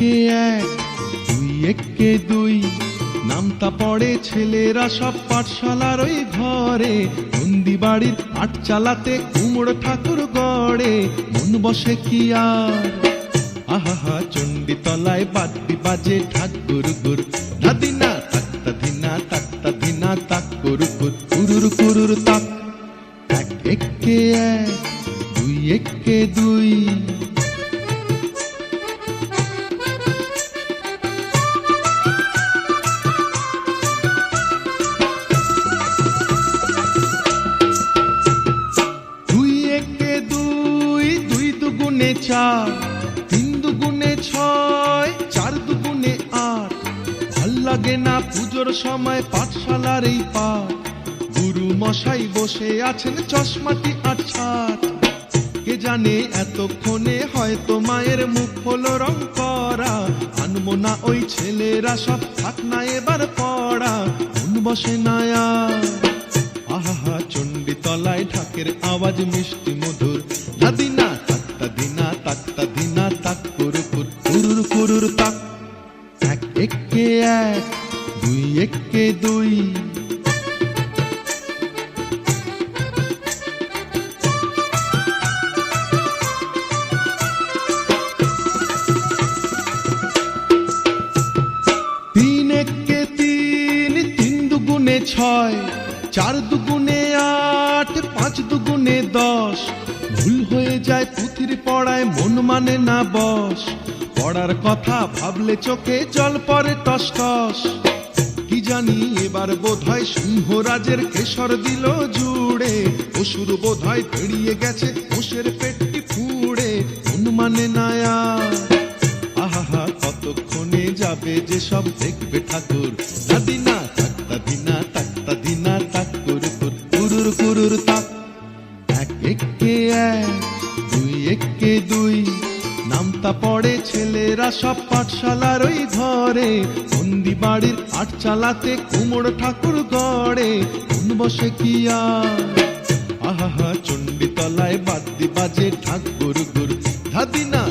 একে এক, দুই একে দুই, নামতা পড়ে ছেলেরা সব পাঠশালার ওই ঘরে। নন্দী বাড়ির পাঠ চালাতে কুমড়ো ঠাকুর গড়ে, মন বসে কি আর। আহা চণ্ডী তলায় বাদ্যি বাজে ঠাক গুরু গুর, ধাদিনা তাক্তা ধিনা তাক্তা ধিনা তাক গুরু গুর, কুরুর কুরুর তাক। এক একে এক, দুই একে দুই। চার, তিন দুগুণে ছয়, চার দুগুণে আট। ভাল লাগে না পুজোর সময় পাঠশালার এই পাঠ। গুরু মশাই বসে আছেন চশমাটি আচ্ছাট। কে জানে এতক্ষণে হয়তো মায়ের মুখ হলো রং করা। আনবো না ওই ছেলেরা সব, থাক না এবার পড়া। মন বসে না আর। আহা চণ্ডী তলায় ঢাকের আওয়াজ মিষ্টি মধুর, ধাদিনা তাক্তা ধিনা তাক্তা ধিনা তাক কুরুর কুরুর কুরুর তাক। এক একে এক, দুই একে দুই। তিন একে তিন, তিন দুগুণে ছয়, চার দুগুণে আট, পাঁচ দুগুণে দশ। ভুল হয়ে যায় পুঁথির পড়ায়, মন মানে না বস। পড়ার কথা ভাবলে চোখে জল পড়ে টস টস। কি জানি এবার বোধহয় সিংহরাজের কেশর দিল জুড়ে। অসুর বোধহয় পেরিয়ে গেছে মোষের পেটটি ফুড়ে, মন মানে না আর। আহা কতক্ষণে যাবে যে সব দেখবে ঠাকুর, ধাদিনা তাক্তা ধিনা তাক্তা ধিনা তাক কুরুর কুরুর তাক। এক একে এক, দুই একে দুই, নামতা পড়ে ছেলেরা সব পাঠশালার ওই ঘরে। নন্দী বাড়ির পাঠ চালাতে কুমড়ো ঠাকুর গড়ে, মন বসে কি আর। আহা চণ্ডী তলায় বাদ্যি বাজে ঠাক গুরু গুর, ধাদিনা